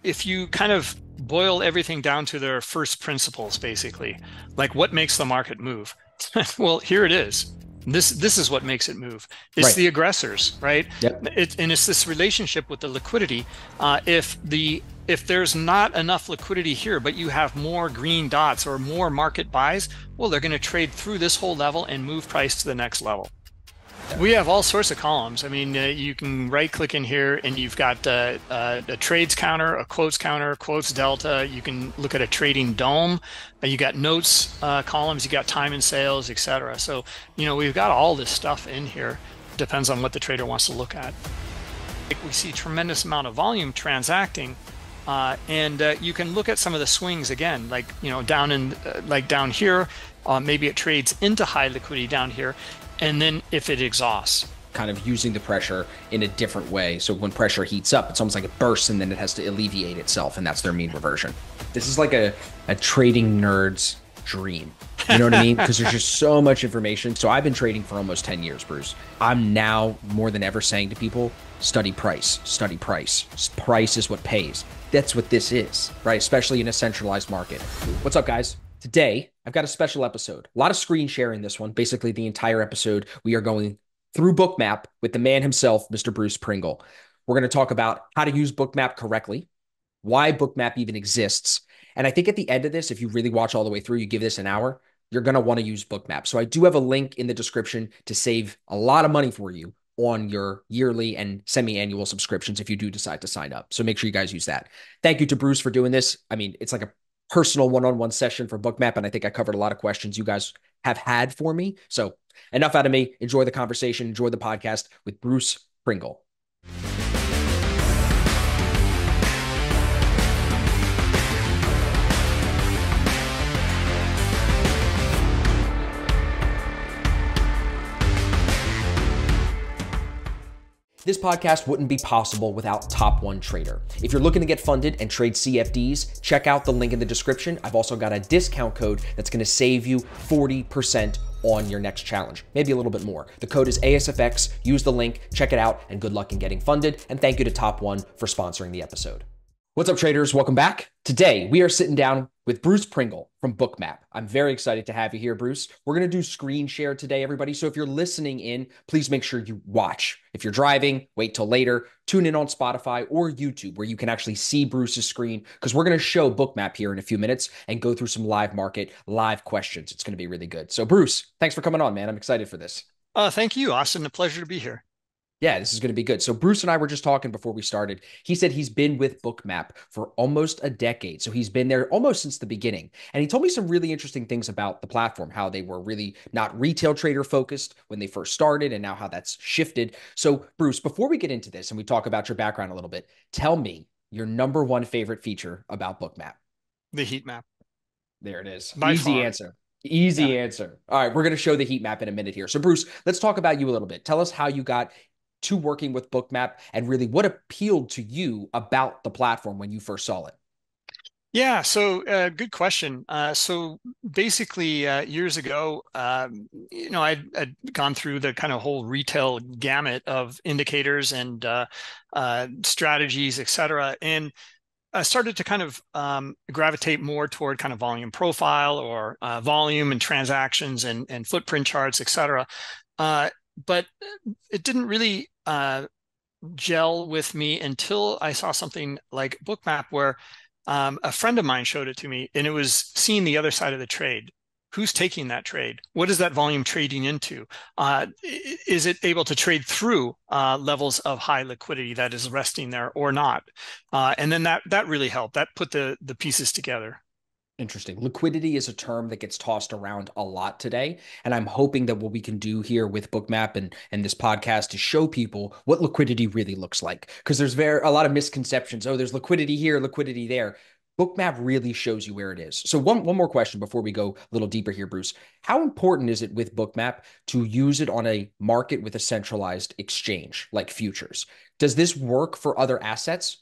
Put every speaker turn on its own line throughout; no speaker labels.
if you kind of boil everything down to their first principles, basically, like what makes the market move? Well, here it is. This is what makes it move. It's
Right.
the aggressors, right?
Yep.
And it's this relationship with the liquidity. If there's not enough liquidity here, but you have more green dots or more market buys, well, they're going to trade through this whole level and move price to the next level. We have all sorts of columns. I mean, you can right click in here and you've got a trades counter, a quotes delta. You can look at a trading dome. You got notes columns, you got time and sales, etc. So, we've got all this stuff in here. Depends on what the trader wants to look at. We see tremendous amount of volume transacting. And you can look at some of the swings again, like, down here, maybe it trades into high liquidity down here. And then if it exhausts,
Kind of using the pressure in a different way. So when pressure heats up, it's almost like it bursts and then it has to alleviate itself. And that's their mean reversion. This is like a trading nerd's dream. You know what I mean? Because there's just so much information. So I've been trading for almost 10 years, Bruce. I'm now more than ever saying to people, study price, study price. Price is what pays. That's what this is, right? Especially in a centralized market. What's up, guys? Today, I've got a special episode. A lot of screen sharing this one. Basically, the entire episode, we are going through Bookmap with the man himself, Mr. Bruce Pringle. We're going to talk about how to use Bookmap correctly, why Bookmap even exists. And I think at the end of this, if you really watch all the way through, you give this an hour, you're going to want to use Bookmap. So I do have a link in the description to save a lot of money for you on your yearly and semi-annual subscriptions if you do decide to sign up. So make sure you guys use that. Thank you to Bruce for doing this. I mean, it's like a personal one-on-one session for Bookmap, and I think I covered a lot of questions you guys have had for me. So enough out of me. Enjoy the conversation. Enjoy the podcast with Bruce Pringle. This podcast wouldn't be possible without Top One Trader. If you're looking to get funded and trade CFDs, check out the link in the description. I've also got a discount code that's going to save you 40% on your next challenge, maybe a little bit more. The code is ASFX. Use the link, check it out, and good luck in getting funded. And thank you to Top One for sponsoring the episode. What's up, traders? Welcome back. Today, we are sitting down with Bruce Pringle from Bookmap. I'm very excited to have you here, Bruce. We're going to do screen share today, everybody. So if you're listening in, please make sure you watch. If you're driving, wait till later. Tune in on Spotify or YouTube where you can actually see Bruce's screen, because we're going to show Bookmap here in a few minutes and go through some live market, live questions. It's going to be really good. So Bruce, thanks for coming on, man. I'm excited for this.
thank you, Austin. A pleasure to be here.
Yeah, this is going to be good. So Bruce and I were just talking before we started. He said he's been with Bookmap for almost a decade. So he's been there almost since the beginning. And he told me some really interesting things about the platform, how they were really not retail trader focused when they first started and now how that's shifted. So Bruce, before we get into this and we talk about your background a little bit, tell me your number one favorite feature about Bookmap.
The heat map,
There it is.
by
Easy
far.
answer.
Yeah.
Easy answer. All right, we're going to show the heat map in a minute here. So Bruce, let's talk about you a little bit. Tell us how you got to working with Bookmap and really what appealed to you about the platform when you first saw it.
Yeah, so good question. So basically, years ago, I'd gone through the kind of whole retail gamut of indicators and strategies, et cetera. And I started to kind of gravitate more toward kind of volume profile or volume and transactions and footprint charts, et cetera. But it didn't really gel with me until I saw something like Bookmap, where a friend of mine showed it to me, and it was seeing the other side of the trade. Who's taking that trade? What is that volume trading into? Is it able to trade through levels of high liquidity that is resting there or not? And then that really helped. That put the pieces together.
Interesting. Liquidity is a term that gets tossed around a lot today. And I'm hoping that what we can do here with Bookmap and this podcast is show people what liquidity really looks like. Because there's a lot of misconceptions. Oh, there's liquidity here, liquidity there. Bookmap really shows you where it is. So one more question before we go a little deeper here, Bruce. How important is it with Bookmap to use it on a market with a centralized exchange like futures? Does this work for other assets?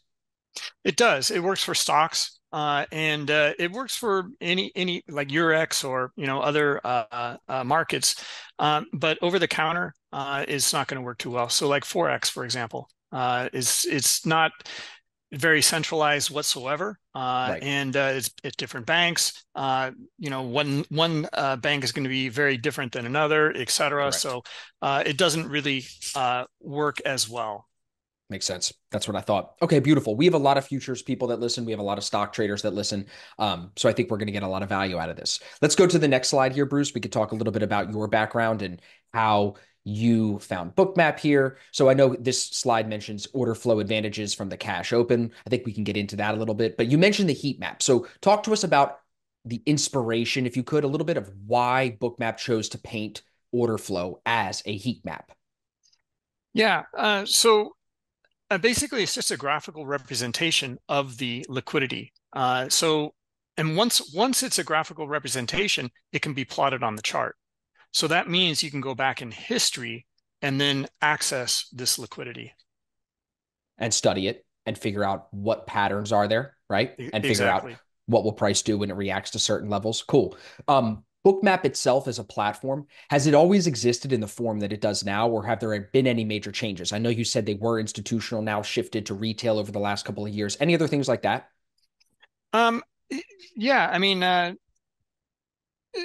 It does. It works for stocks. And it works for any like Eurex or other markets, but over the counter is not going to work too well. So like Forex, for example, it's not very centralized whatsoever,
Right.
and it's different banks. One bank is going to be very different than another, et cetera.
Correct.
So it doesn't really work as well.
Makes sense. That's what I thought. Okay, beautiful. We have a lot of futures people that listen. We have a lot of stock traders that listen. So I think we're going to get a lot of value out of this. Let's go to the next slide here, Bruce. We could talk a little bit about your background and how you found Bookmap here. So I know this slide mentions order flow advantages from the cash open. I think we can get into that a little bit, but you mentioned the heat map. So talk to us about the inspiration, if you could, a little bit of why Bookmap chose to paint order flow as a heat map.
Yeah. So basically, it's just a graphical representation of the liquidity. And once it's a graphical representation, it can be plotted on the chart. So that means you can go back in history and then access this liquidity.
And study it and figure out what patterns are there, right? And figure out
Exactly.
what will price do when it reacts to certain levels. Cool. Bookmap itself as a platform, has it always existed in the form that it does now, or have there been any major changes? I know you said they were institutional, now shifted to retail over the last couple of years. Any other things like that?
Um, yeah,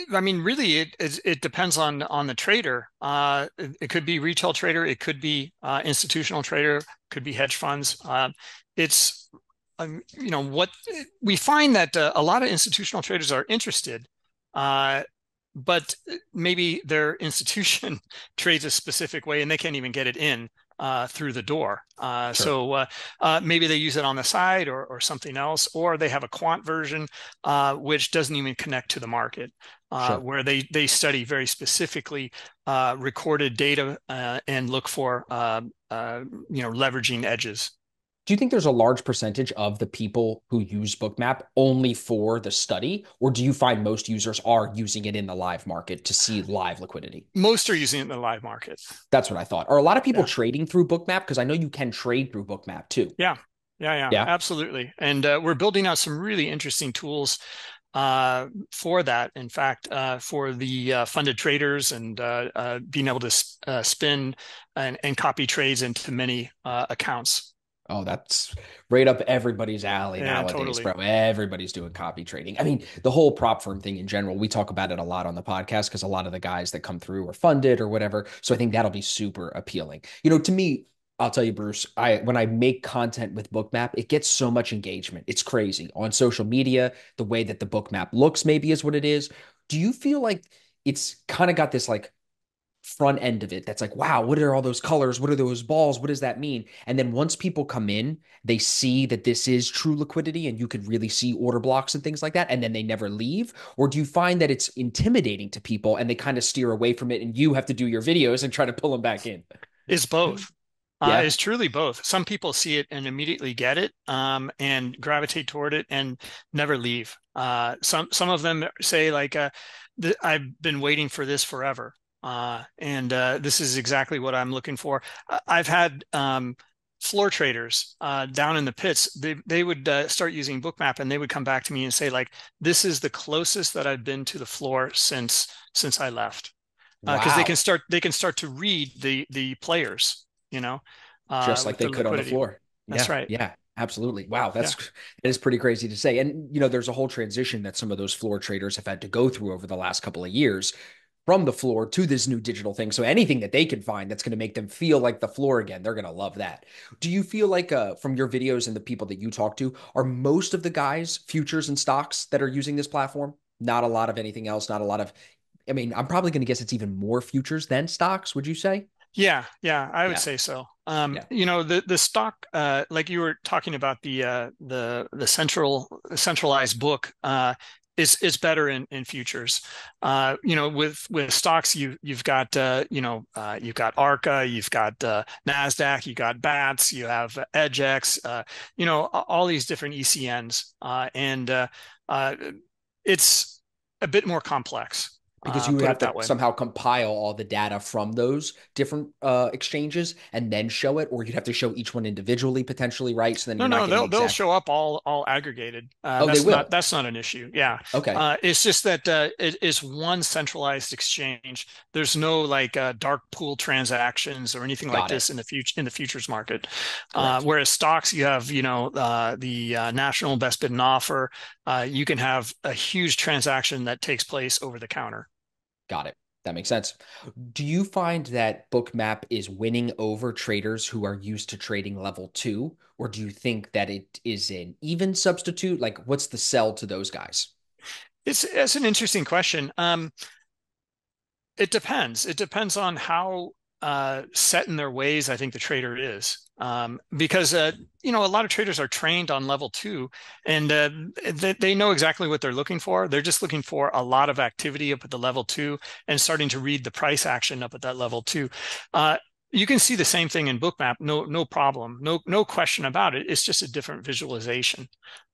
really, it depends on the trader. It could be retail trader, it could be institutional trader, could be hedge funds. It's what we find that a lot of institutional traders are interested, uh, but maybe their institution trades a specific way and they can't even get it in through the door.
Sure.
Maybe they use it on the side or something else, or they have a quant version which doesn't even connect to the market,
Sure.
where they study very specifically recorded data and look for leveraging edges.
Do you think there's a large percentage of the people who use Bookmap only for the study, or do you find most users are using it in the live market to see live liquidity?
Most are using it in the live market.
That's what I thought. Are a lot of people
Yeah.
trading through Bookmap? Because I know you can trade through Bookmap too.
Yeah. Yeah.
Yeah.
Absolutely. And we're building out some really interesting tools for that. In fact, for the funded traders and being able to spin and copy trades into many accounts.
Oh, that's right up everybody's alley
Yeah,
nowadays,
totally.
bro. Everybody's doing copy trading. I mean, the whole prop firm thing in general, we talk about it a lot on the podcast because a lot of the guys that come through are funded or whatever. So I think that'll be super appealing. To me, I'll tell you, Bruce, when I make content with Bookmap, it gets so much engagement. It's crazy. On social media, the way that the Bookmap looks maybe is what it is. Do you feel like it's kind of got this like front end of it that's like, wow, what are all those colors? What are those balls? What does that mean? And then once people come in, they see that this is true liquidity and you could really see order blocks and things like that, and then they never leave? Or do you find that it's intimidating to people and they kind of steer away from it and you have to do your videos and try to pull them back in?
Is both.
Yeah.
Is truly both. Some people see it and immediately get it, and gravitate toward it and never leave. Some of them say like, "I've been waiting for this forever, and this is exactly what I'm looking for." I've had floor traders down in the pits. They would start using Bookmap, and they would come back to me and say like, "This is the closest that I've been to the floor since I left." Because
Wow.
they can start to read the players, you know,
Just like
with
they
the
could on the
liquidity.
floor.
That's
Yeah,
right.
yeah, absolutely. Wow,
Yeah.
that is pretty crazy to say. And there's a whole transition that some of those floor traders have had to go through over the last couple of years from the floor to this new digital thing. So anything that they can find that's going to make them feel like the floor again, they're going to love that. Do you feel like from your videos and the people that you talk to, are most of the guys futures and stocks that are using this platform? Not a lot of anything else, not a lot of I mean, I'm probably going to guess it's even more futures than stocks, would you say?
Yeah, I would
Yeah.
say so.
Yeah.
The stock, like you were talking about the centralized book, is better in futures. With stocks, you've got you've got ARCA, you've got Nasdaq, you got BATS, you have EDGX, all these different ECNs, and it's a bit more complex.
Because you
put
have
it
to
that way.
somehow compile all the data from those different exchanges and then show it, or you'd have to show each one individually potentially, right? So then
No,
you're not
no,
getting
they'll
exact.
show up all aggregated.
Oh, they will.
That's not an issue. Yeah,
Okay,
it's just that it is one centralized exchange. There's no like dark pool transactions or anything like
got it.
this in the futures market.
Correct.
Whereas stocks, you have the national best bid and offer. You can have a huge transaction that takes place over the counter.
Got it. That makes sense. Do you find that Bookmap is winning over traders who are used to trading level two, or do you think that it is an even substitute? Like, what's the sell to those guys?
It's an interesting question. It depends. It depends on how set in their ways I think the trader is. Because a lot of traders are trained on level two, and they know exactly what they're looking for. They're just looking for a lot of activity up at the level two and starting to read the price action up at that level two. Uh, you can see the same thing in Bookmap, no problem, no question about it. It's just a different visualization.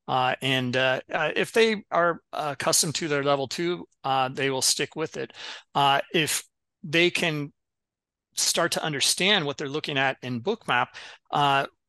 And if they are accustomed to their level two, they will stick with it. If they can start to understand what they're looking at in Bookmap,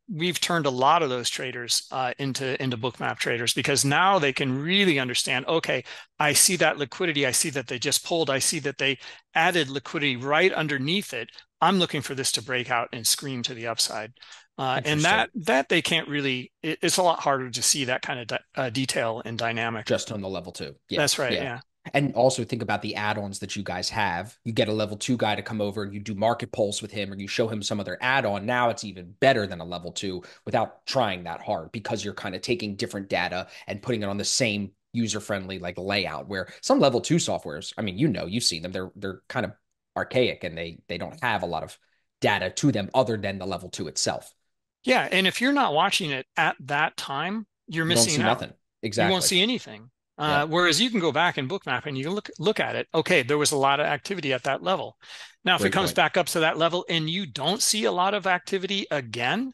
we've turned a lot of those traders into Bookmap traders because now they can really understand, okay, I see that liquidity. I see that they just pulled. I see that they added liquidity right underneath it. I'm looking for this to break out and scream to the upside. And
Interesting.
that they can't really, it's a lot harder to see that kind of detail and dynamic.
Just on the level two. Yeah.
That's right.
Yeah.
Yeah.
And also think about the add-ons that you guys have. You get a level two guy to come over and you do market pulse with him or you show him some other add-on. Now it's even better than a level two without trying that hard because you're kind of taking different data and putting it on the same user-friendly like layout where some level two softwares, I mean, you've seen them. They're kind of archaic and they don't have a lot of data to them other than the level two itself.
Yeah. And if you're not watching it at that time, you're
You don't
missing
see
out.
nothing.
You won't
Exactly.
see anything.
Yep.
Whereas you can go back in Bookmap and you can look at it. Okay, there was a lot of activity at that level. Now, if it
Great
comes
point.
back up to that level and you don't see a lot of activity again,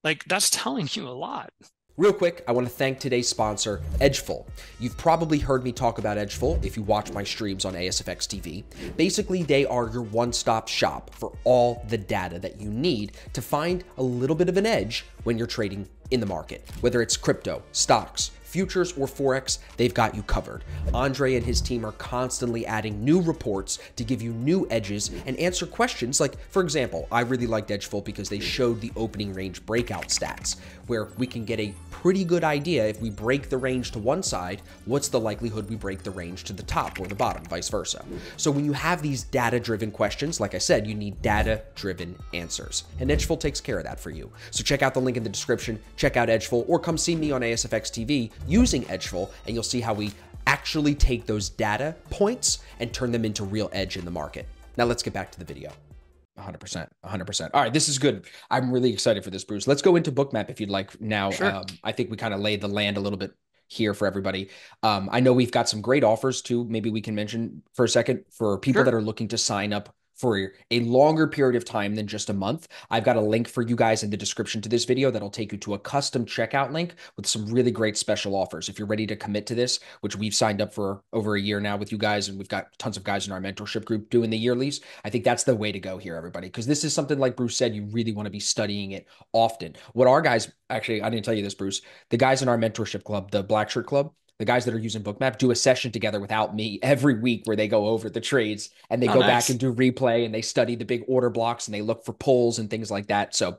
like that's telling you a lot.
Real quick, I want to thank today's sponsor, Edgeful. You've probably heard me talk about Edgeful if you watch my streams on ASFX TV. Basically, they are your one-stop shop for all the data that you need to find a little bit of an edge when you're trading in the market. Whether it's crypto, stocks, futures, or Forex, they've got you covered. Andre and his team are constantly adding new reports to give you new edges and answer questions like, for example, I really liked Edgeful because they showed the opening range breakout stats, where we can get a pretty good idea if we break the range to one side, what's the likelihood we break the range to the top or the bottom, vice versa. So when you have these data-driven questions, like I said, you need data-driven answers. And Edgeful takes care of that for you. So check out the link in the description, check out Edgeful, or come see me on ASFX TV using Edgeful, and you'll see how we actually take those data points and turn them into real edge in the market. Now let's get back to the video. 100%, 100%. All right, this is good. I'm really excited for this, Bruce. Let's go into Bookmap if you'd like now.
Sure,
I think we kind of laid the land a little bit here for everybody. I know we've got some great offers too. Maybe we can mention for a second for people that
sure.
are looking to sign up for a longer period of time than just a month. I've got a link for you guys in the description to this video that'll take you to a custom checkout link with some really great special offers. If you're ready to commit to this, which we've signed up for over a year now with you guys, and we've got tons of guys in our mentorship group doing the yearlies, I think that's the way to go here, everybody, because this is something like Bruce said, you really want to be studying it often. What our guys, actually, I didn't tell you this, Bruce, the guys in our mentorship club, the Black Shirt Club, the guys that are using Bookmap do a session together without me every week where they go over the trades and they
Oh,
go back and
nice.
do replay and they study the big order blocks and they look for pulls and things like that. So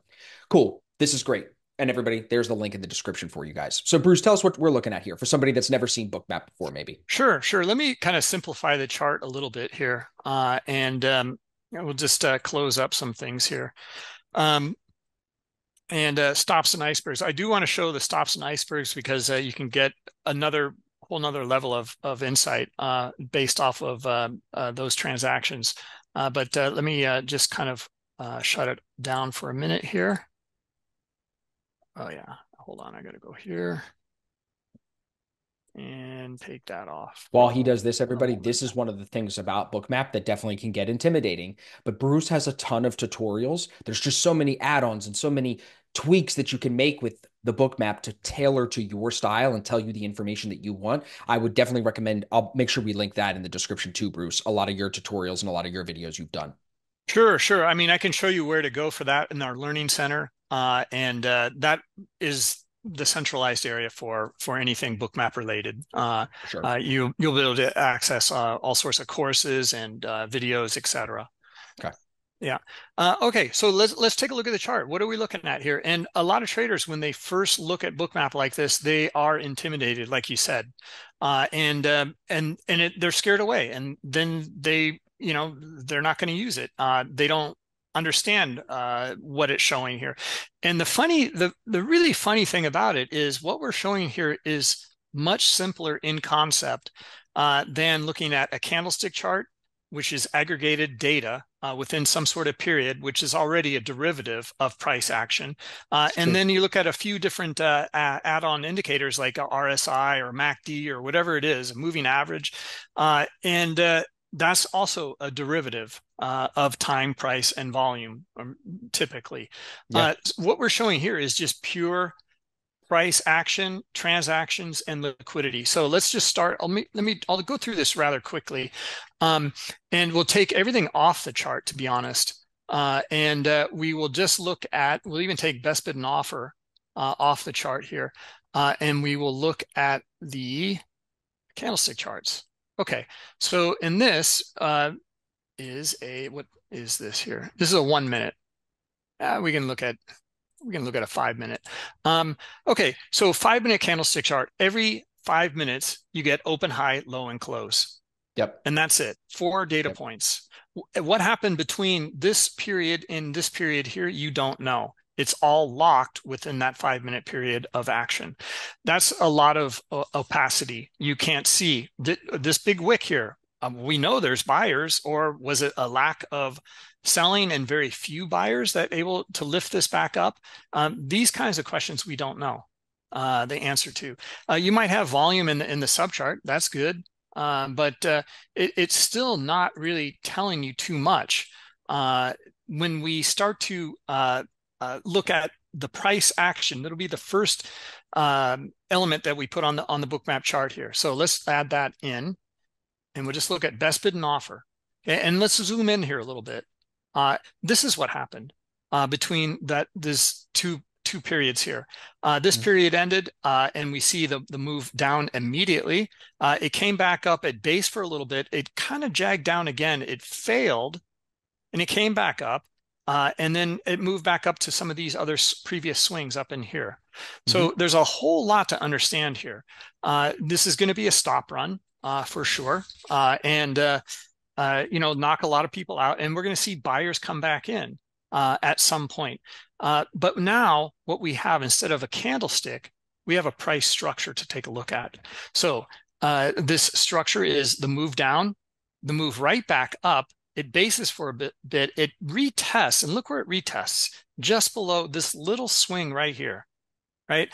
cool. This is great. And everybody, there's the link in the description for you guys. So Bruce, tell us what we're looking at here for somebody that's never seen Bookmap before, maybe.
Sure, sure. Let me kind of simplify the chart a little bit here, and we'll just close up some things here. Um, and stops and icebergs. I do want to show the stops and icebergs because you can get another whole nother level of insight based off of those transactions. But let me just kind of shut it down for a minute here. Oh yeah, hold on. I got to go here and take that off
While he does this,
for a
everybody,
moment.
this is one of the things about Bookmap that definitely can get intimidating. But Bruce has a ton of tutorials. There's just so many add ons and so many tweaks that you can make with the book map to tailor to your style and tell you the information that you want, I would definitely recommend. I'll make sure we link that in the description too, Bruce. A lot of your tutorials and a lot of your videos you've done.
Sure, sure. I mean, I can show you where to go for that in our learning center, and that is the centralized area for anything bookmap related.
Sure.
You'll be able to access all sorts of courses and videos, etc.
Okay.
Yeah. Okay. So let's take a look at the chart. What are we looking at here? And a lot of traders, when they first look at Bookmap like this, they are intimidated, like you said, they're scared away, and then they're not going to use it. They don't understand what it's showing here. And the really funny thing about it is what we're showing here is much simpler in concept than looking at a candlestick chart, which is aggregated data within some sort of period, which is already a derivative of price action.
It's
And
true.
then you look at a few different add-on indicators like RSI or MACD or whatever it is, a moving average. And that's also a derivative of time, price, and volume, typically.
Yeah.
What we're showing here is just pure price action, transactions, and liquidity. So let's just start. I'll go through this rather quickly, and we'll take everything off the chart, to be honest, and we will just look at. We'll even take best bid and offer off the chart here, and we will look at the candlestick charts. Okay, so in this what is this here? This is a 1 minute. We can look at a 5 minute. Okay, so 5 minute candlestick chart. Every 5 minutes, you get open, high, low, and close.
Yep.
And that's it. 4 data
Yep.
points. What happened between this period and this period here, you don't know. It's all locked within that 5 minute period of action. That's a lot of opacity. You can't see this big wick here. We know there's buyers, or was it a lack of selling and very few buyers that able to lift this back up? These kinds of questions we don't know the answer to. You might have volume in the subchart. That's good. But it's still not really telling you too much. When we start to look at the price action, that'll be the first element that we put on the bookmap chart here. So let's add that in, and we'll just look at best bid and offer. Okay, and let's zoom in here a little bit. This is what happened between this two periods here. This
Mhm.
period ended, and we see the move down immediately. It came back up at base for a little bit. It kind of jagged down again. It failed, and it came back up, and then it moved back up to some of these other previous swings up in here.
Mhm.
So there's a whole lot to understand here. This is going to be a stop run for sure, and knock a lot of people out, and we're going to see buyers come back in at some point. But now what we have, instead of a candlestick, we have a price structure to take a look at. So this structure is the move down, the move right back up. It bases for a bit. It retests, and look where it retests, just below this little swing right here, right?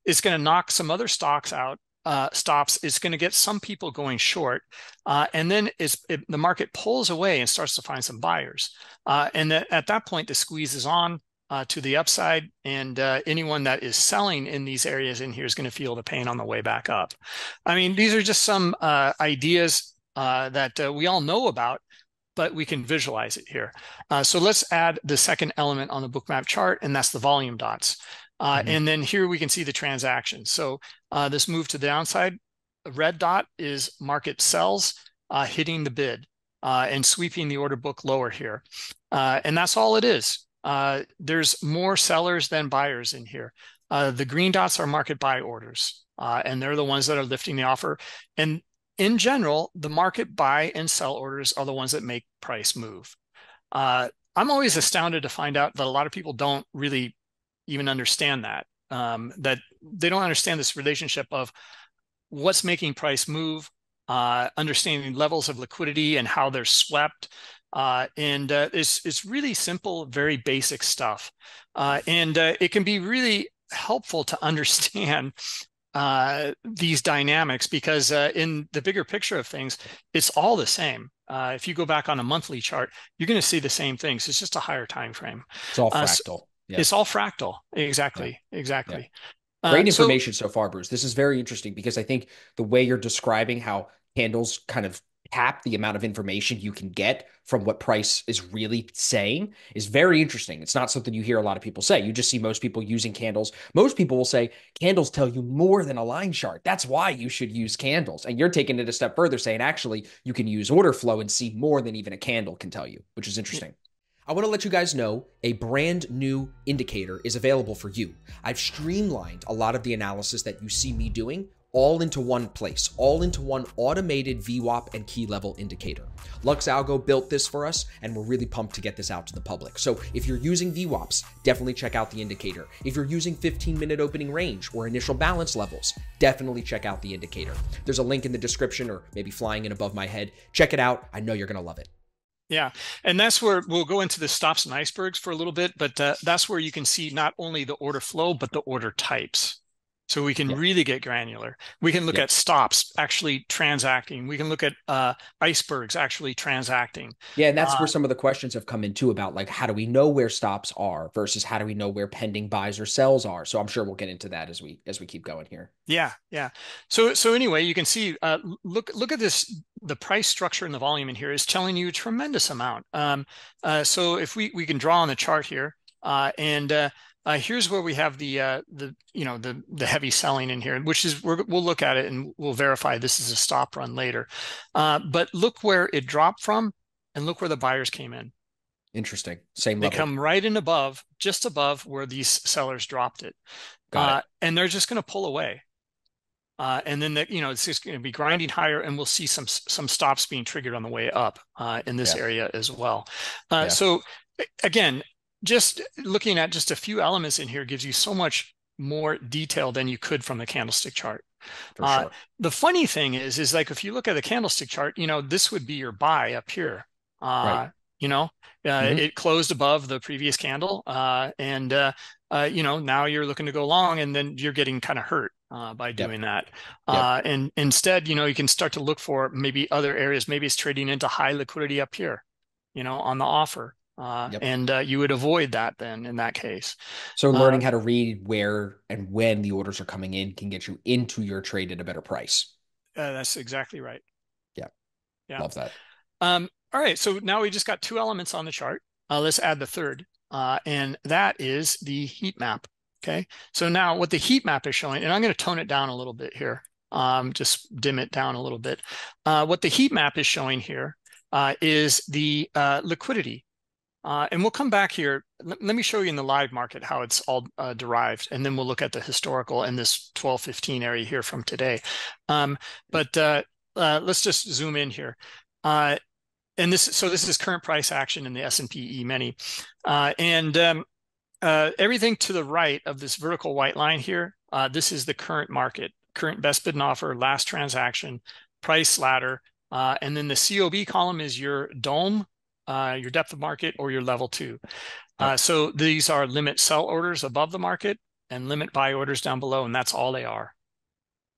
It's going to knock some other stocks out, stops. It's going to get some people going short, and then the market pulls away and starts to find some buyers. And at that point, the squeeze is on to the upside, and anyone that is selling in these areas in here is going to feel the pain on the way back up. I mean, these are just some ideas that we all know about, but we can visualize it here. So let's add the second element on the bookmap chart, and that's the volume dots.
Mhm.
And then here we can see the transactions. So this move to the downside, the red dot is market sells hitting the bid and sweeping the order book lower here. And that's all it is. There's more sellers than buyers in here. The green dots are market buy orders, and they're the ones that are lifting the offer. And in general, the market buy and sell orders are the ones that make price move. I'm always astounded to find out that a lot of people don't really even understand that they don't understand this relationship of what's making price move, understanding levels of liquidity and how they're swept. And it's really simple, very basic stuff. And it can be really helpful to understand these dynamics, because in the bigger picture of things, it's all the same. If you go back on a monthly chart, you're going to see the same things. It's just a higher time frame.
It's all
Uh,
fractal. Yeah.
It's all fractal.
Yeah.
Exactly.
Yeah.
Exactly.
Great
So
information so far, Bruce. This is very interesting because I think the way you're describing how candles kind of tap the amount of information you can get from what price is really saying is very interesting. It's not something you hear a lot of people say. You just see most people using candles. Most people will say candles tell you more than a line chart. That's why you should use candles. And you're taking it a step further, saying actually you can use order flow and see more than even a candle can tell you, which is interesting. I want to let you guys know a brand new indicator is available for you. I've streamlined a lot of the analysis that you see me doing all into one place, all into one automated VWAP and key level indicator. LuxAlgo built this for us, and we're really pumped to get this out to the public. So if you're using VWAPs, definitely check out the indicator. If you're using 15-minute opening range or initial balance levels, definitely check out the indicator. There's a link in the description or maybe flying in above my head. Check it out. I know you're going to love it.
yeah, and that's where we'll go into the stops and icebergs for a little bit, but that's where you can see not only the order flow, but the order types. So we can
Yeah.
really get granular. We can look
Yep.
at stops actually transacting. We can look at icebergs actually transacting.
Yeah, and that's where
Uh,
some of the questions have come in too about like how do we know where stops are versus how do we know where pending buys or sells are. So I'm sure we'll get into that as we keep going here.
yeah, yeah. So anyway, you can see look at this. The price structure and the volume in here is telling you a tremendous amount. So if we can draw on the chart here, and here's where we have the the heavy selling in here, which is we'll look at it and we'll verify this is a stop run later. But look where it dropped from, and look where the buyers came in.
Interesting. Same
They
level.
come right in above, just above where these sellers dropped it,
Got it.
and they're just going to pull away. And then it's just going to be grinding higher, and we'll see some stops being triggered on the way up in this
Yeah.
area as well.
Yeah.
So again, just looking at just a few elements in here gives you so much more detail than you could from the candlestick chart.
For
Uh,
sure.
the funny thing is like if you look at the candlestick chart, this would be your buy up here.
Right.
You know,
Hmm.
it closed above the previous candle, and now you're looking to go long, and then you're getting kind of hurt by
Yep.
doing that.
Yep.
And instead, you can start to look for maybe other areas. Maybe it's trading into high liquidity up here, on the offer,
Yep.
and you would avoid that then in that case.
So
Uh,
learning how to read where and when the orders are coming in can get you into your trade at a better price.
that's exactly right.
Yeah.
Yeah.
Love that.
All right, so now we just got two elements on the chart. Let's add the third, and that is the heat map. Okay, so now what the heat map is showing, and I'm going to tone it down a little bit here, just dim it down a little bit. What the heat map is showing here is the liquidity. And we'll come back here. Let me show you in the live market how it's all derived, and then we'll look at the historical and this 12-15 area here from today. But let's just zoom in here. And this is current price action in the S&P E-mini. And everything to the right of this vertical white line here, this is the current market, current best bid and offer, last transaction, price ladder. And then the COB column is your dome, your depth of market, or your level 2.
Yep.
So these are limit sell orders above the market and limit buy orders down below, and that's all they are.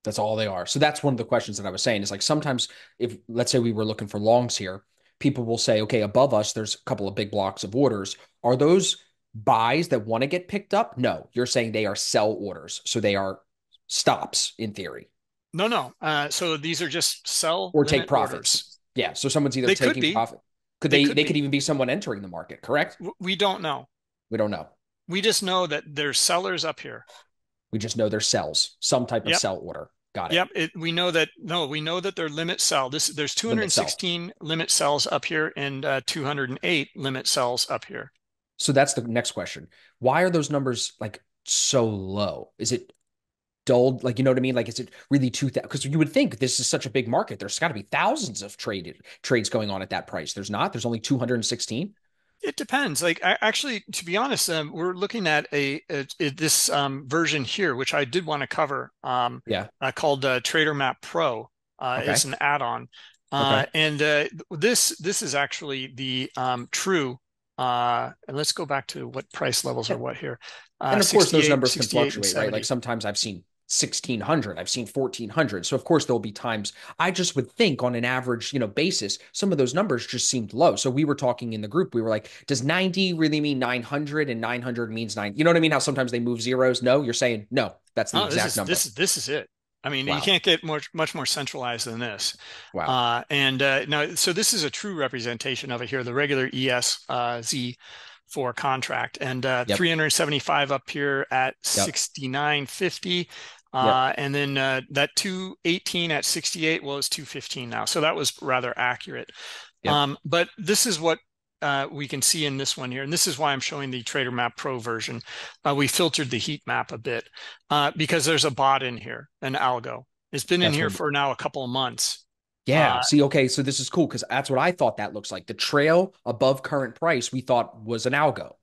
That's all they are. So that's one of the questions that I was saying is like sometimes if let's say we were looking for longs here, people will say, okay, above us, there's a couple of big blocks of orders. Are those buys that want to get picked up? No, you're saying they are sell orders. So they are stops in theory
No, no. So these are just sell
or take
limit
profits.
orders.
Yeah. So someone's either
They could
taking
be.
profit. Could
They
they
could
could
be.
even be someone entering the market, correct?
We don't know.
We don't know.
We just know that there's sellers up here.
We just know they're sells, some type of
Yep.
sell order. Got it.
Yep. We know that. No, we know that they're limit sell. There's
Limit sell.
216 limit sells up here and 208 limit sells up here.
So that's the next question. Why are those numbers like so low? Is it dulled? Like, you know what I mean? Like, is it really too? Because you would think this is such a big market. There's got to be thousands of trades going on at that price. There's not. There's only 216.
It depends. Like, actually, to be honest, we're looking at this version here, which I did want to cover,
Yeah.
called Trader Map Pro.
Okay.
It's an add-on,
Okay.
and this is actually the true. And let's go back to what price levels are
Yeah.
what here,
And of course, those
68,
numbers can
68, and
fluctuate, right? Like
70.
sometimes I've seen 1600. I've seen 1400. So of course there'll be times I just would think on an average, basis, some of those numbers just seemed low. So we were talking in the group, we were like, does 90 really mean 900 and 900 means 9? You know what I mean? How sometimes they move zeros? No, you're saying no, that's the
Oh,
exact number.
this is it. I mean, you
Wow.
can't get much more centralized than this.
Wow.
And now, so this is a true representation of it here, the regular ES Z4 contract, and
Yep.
375 up here at
Yep.
69.50.
Yep.
And then that 218 at 68, well, it's 215 now. So that was rather accurate.
Yep.
But this is what we can see in this one here. And this is why I'm showing the Trader Map Pro version. We filtered the heat map a bit because there's a bot in here, an algo. It's been in
That's
here
what.
for now a couple of months.
Yeah.
Uh,
See, okay. So this is cool because that's what I thought that looks like. The trail above current price we thought was an algo.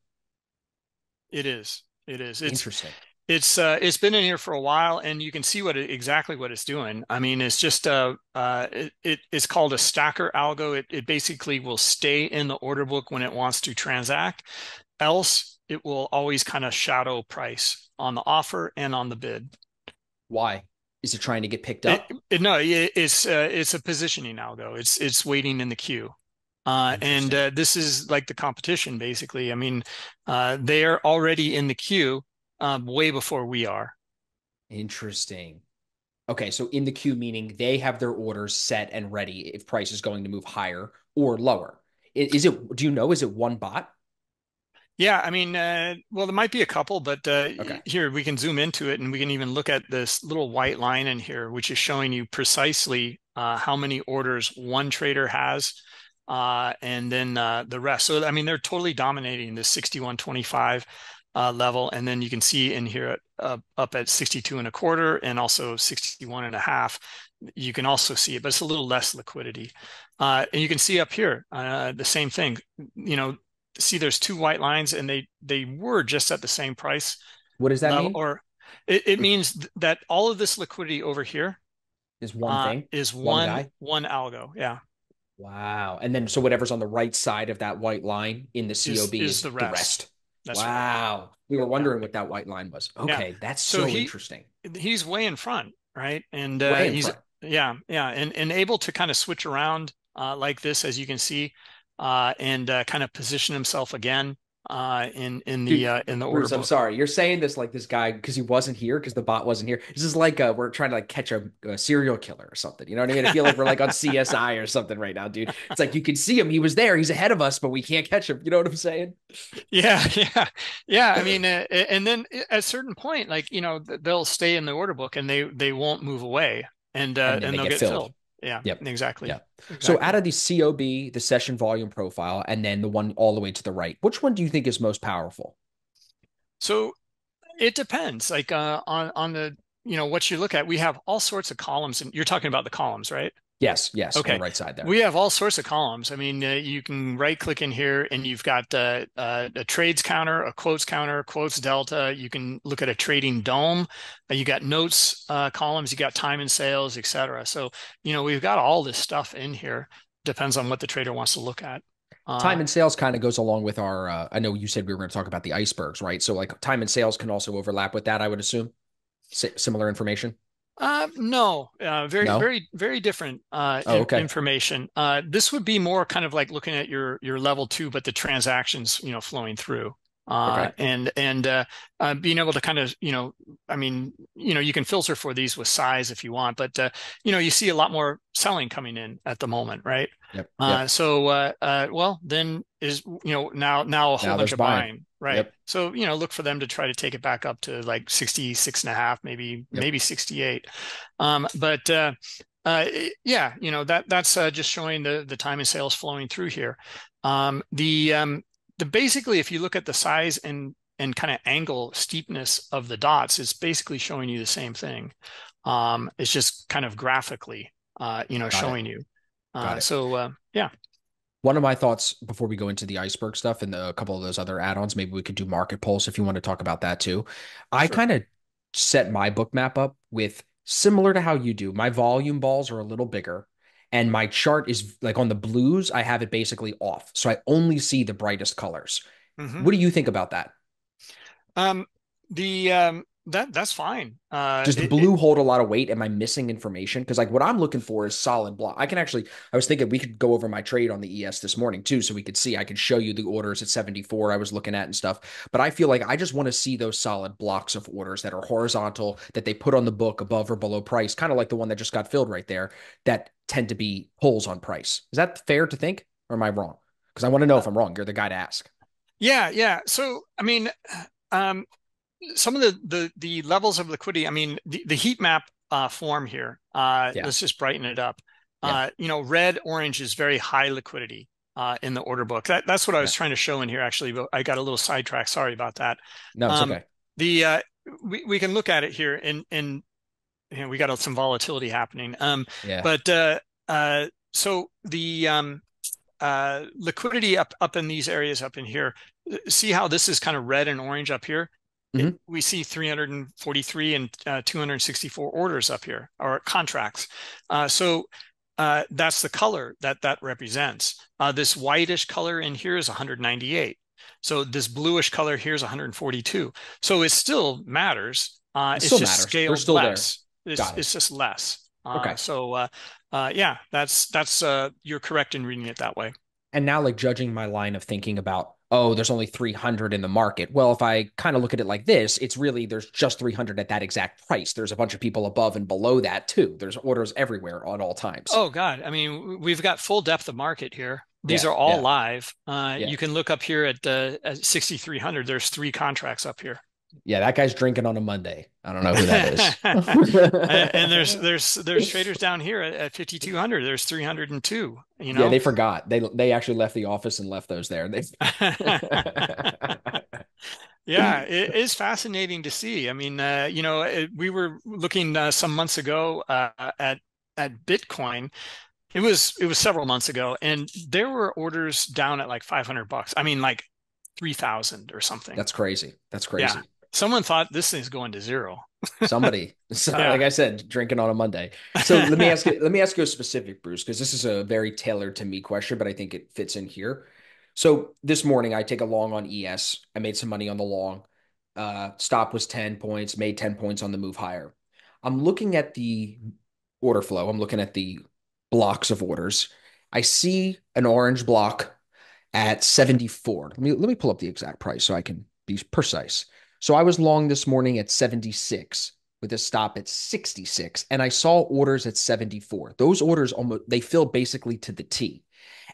it is. It is.
Interesting.
It's been in here for a while, and you can see exactly what it's doing. I mean, it's just it's called a stacker algo. It basically will stay in the order book when it wants to transact. Else, it will always kind of shadow price on the offer and on the bid.
Why? Is it trying to get picked
It,
up?
no, it's a positioning algo. It's waiting in the queue. And
Interesting.
this is like the competition, basically. I mean, they are already in the queue way before we are.
Interesting. Okay, so in the queue, meaning they have their orders set and ready if price is going to move higher or lower. Is it, do you know, is it one bot?
Yeah, I mean, well, there might be a couple, but
Okay.
here we can zoom into it and we can even look at this little white line in here, which is showing you precisely how many orders one trader has and then the rest. So, I mean, they're totally dominating this 61.25 level. And then you can see in here up at 62 and a quarter and also 61 and a half. You can also see it, but it's a little less liquidity. And you can see up here the same thing. You know, see there's two white lines and they were just at the same price
What does that
level,
mean?
or it means that all of this liquidity over here
Is one thing,
is
one guy?
one algo. Yeah,
Wow. And then so whatever's on the right side of that white line in the COB
is
is
the
the
rest.
rest.
That's right.
Wow. We were
Yeah,
wondering what that white line was.
yeah.
Okay, that's
So
so interesting.
he's way in front, right? And
Way in
he's
front.
yeah, and able to kind of switch around like this, as you can see, and kind of position himself again
Dude,
in the order
Bruce, I'm
book.
sorry. You're saying this like this guy because he wasn't here because the bot wasn't here. This is like we're trying to like catch a serial killer or something. You know what I mean? I feel like we're like on CSI or something right now, dude. It's like you can see him. He was there. He's ahead of us, but we can't catch him. You know what I'm saying?
Yeah, yeah, yeah. I mean, and then at a certain point, like they'll stay in the order book and they won't move away,
And then
and
they
they'll
get
get
filled.
filled. Yeah,
Yep.
exactly,
Yep. So out
exactly.
of the COB, the session volume profile, and then the one all the way to the right, which one do you think is most powerful?
So it depends, like on the what you look at. We have all sorts of columns, and you're talking about the columns, right?
Yes, yes, on the
Okay.
right side there.
We have all sorts of columns. I mean, you can right click in here and you've got a trades counter, a quotes counter, quotes delta. You can look at a trading dome. You got notes columns, you got time and sales, etc. So, we've got all this stuff in here. Depends on what the trader wants to look at.
Time
Uh,
and sales kind of goes along with our. I know you said we were going to talk about the icebergs, right? So like time and sales can also overlap with that, I would assume. Similar information.
no, very,
No.
very, very different
Oh, okay.
information. This would be more kind of like looking at your level two, but the transactions, flowing through,
Okay.
and being able to kind of, I mean, you can filter for these with size if you want, but you see a lot more selling coming in at the moment, right?
Yep. Yep.
Well, then now a whole
Now
bunch
there's
of
buying.
buying, right?
Yep.
So, look for them to try to take it back up to like 66 and a half,
Yep.
maybe 68. But uh, yeah, that's just showing the time and sales flowing through here. The basically, if you look at the size and kind of angle steepness of the dots, it's basically showing you the same thing. It's just kind of graphically,
Got it.
showing you.
Got it.
Yeah,
One of my thoughts before we go into the iceberg stuff and a couple of those other add-ons, maybe we could do market pulse if you want to talk about that too. I
sure.
kind of set my book map up with similar to how you do. My volume balls are a little bigger, and my chart is like on the blues, I have it basically off. So I only see the brightest colors.
Hmm.
What do you think about that?
Um, the that's fine.
Does the blue hold a lot of weight? Am I missing information? Because like what I'm looking for is solid block. I can actually, I was thinking we could go over my trade on the ES this morning too, so we could see. I could show you the orders at 74 I was looking at and stuff. But I feel like I just want to see those solid blocks of orders that are horizontal, that they put on the book above or below price, kind of like the one that just got filled right there, that tend to be pulls on price. Is that fair to think, or am I wrong? Because I want to know
uh,
if I'm wrong. You're the guy to ask.
yeah, yeah. So I mean, um, some of the levels of liquidity. I mean, the heat map form here.
Yeah,
Let's just brighten it up.
yeah,
Red, orange is very high liquidity in the order book. That's what I was
yeah.
trying to show in here, actually, but I got a little sidetracked. Sorry about that.
No, it's
Um,
okay.
the we can look at it here, and we got some volatility happening.
Yeah.
But so the liquidity up in these areas up in here. See how this is kind of red and orange up here?
Hmm.
We see 343 and 264 orders up here, or contracts. That's the color that represents. This whitish color in here is 198. So this bluish color here is 142. So it still matters.
It
It's
still
just
matters. They're
scaled
still there.
less. It's,
Got it.
it's just less.
Okay.
Yeah, that's you're correct in reading it that way.
And now, like, judging my line of thinking about, oh, there's only 300 in the market. Well, if I kind of look at it like this, it's really there's just 300 at that exact price. There's a bunch of people above and below that too. There's orders everywhere at all times.
Oh God, I mean, we've got full depth of market here. These
Yeah,
are all
yeah,
live.
yeah,
You can look up here at 6,300. There's three contracts up here.
yeah. That guy's drinking on a Monday. I don't know who that is.
And there's traders down here at 5,200. There's 302, you
Yeah,
know?
they forgot. They actually left the office and left those there. They
Yeah, it is fascinating to see. I mean, we were looking some months ago at Bitcoin. It was several months ago, and there were orders down at like $500. I mean, like 3,000 or something.
That's crazy. That's
Yeah.
crazy.
Someone thought this thing's going to zero.
Somebody, like
Yeah.
I said, drinking on a Monday. So let me ask you a specific, Bruce, because this is a very tailored to me question, but I think it fits in here. So this morning I take a long on ES. I made some money on the long. Stop was 10 points, made 10 points on the move higher. I'm looking at the order flow. I'm looking at the blocks of orders. I see an orange block at 74. Let me pull up the exact price so I can be precise. So I was long this morning at 76 with a stop at 66, and I saw orders at 74. Those orders almost they fill basically to the T.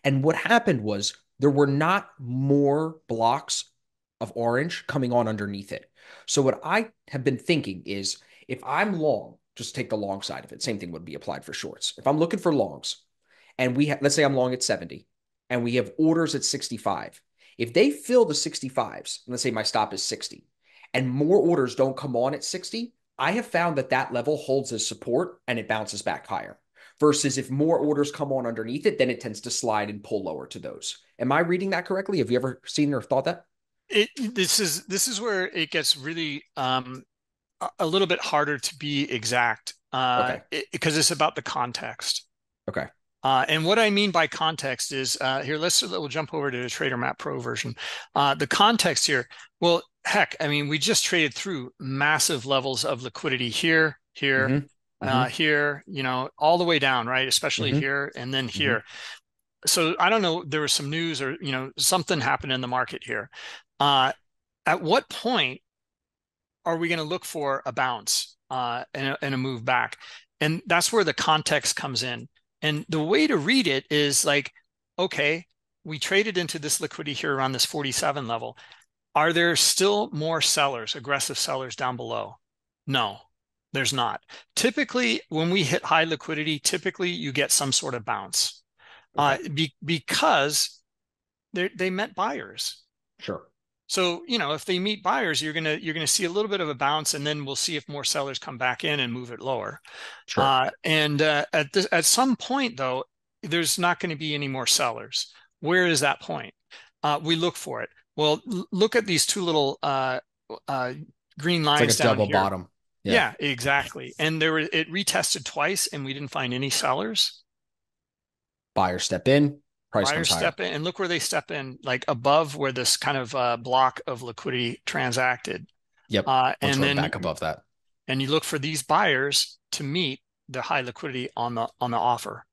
And what happened was there were not more blocks of orange coming on underneath it. So what I have been thinking is if I'm long, just take the long side of it. Same thing would be applied for shorts. If I'm looking for longs and let's say I'm long at 70 and we have orders at 65. If they fill the 65s, let's say my stop is 60 and more orders don't come on at 60, I have found that that level holds as support and it bounces back higher. Versus if more orders come on underneath it, then it tends to slide and pull lower to those. Am I reading that correctly? Have you ever seen or thought that?
This is where it gets really a little bit harder to be exact
Okay.
because it's about the context.
Okay.
And what I mean by context is here, we'll jump over to the Trader Map Pro version. The context here, well, heck, I mean, we just traded through massive levels of liquidity here, here,
Mm-hmm. Mm-hmm.
here, all the way down, right? Especially
Mm-hmm.
here and then
Mm-hmm.
here. So I don't know, there was some news or, something happened in the market here. Uh, at what point are we going to look for a bounce and a move back? And that's where the context comes in. And the way to read it is like, okay, we traded into this liquidity here around this 47 level. Are there still more sellers, aggressive sellers down below? No, there's not. Typically, when we hit high liquidity, typically you get some sort of bounce
Okay.
because they met buyers.
Sure.
So, if they meet buyers, you're gonna see a little bit of a bounce, and then we'll see if more sellers come back in and move it lower.
Sure.
And at some point, though, there's not going to be any more sellers. Where is that point? We look for it. Well, look at these two little uh, green
It's like a
lines down
double
here.
bottom. Yeah.
Yeah, exactly. And it retested twice, and we didn't find any sellers.
Buyer step in, price comes
Buyers
higher.
step in, and look where they step in, like above where this kind of block of liquidity transacted.
Yep. Once
And
we're
then
back above that.
you look for these buyers to meet the high liquidity on the offer.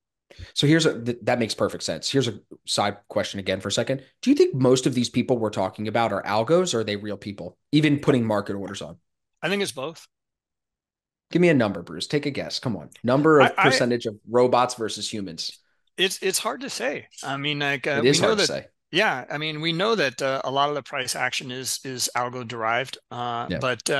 So that makes perfect sense. Here's a side question again for a second. Do you think most of these people we're talking about are algos or are they real people? Even putting market orders on.
I think it's both.
Give me a number, Bruce. Take a guess. Come on. Number of
I
percentage of robots versus humans.
it's hard to say. I mean, like
It
we
is
know
hard to
that.
say.
Yeah, I mean, we know that a lot of the price action is algo derived.
Yeah.
But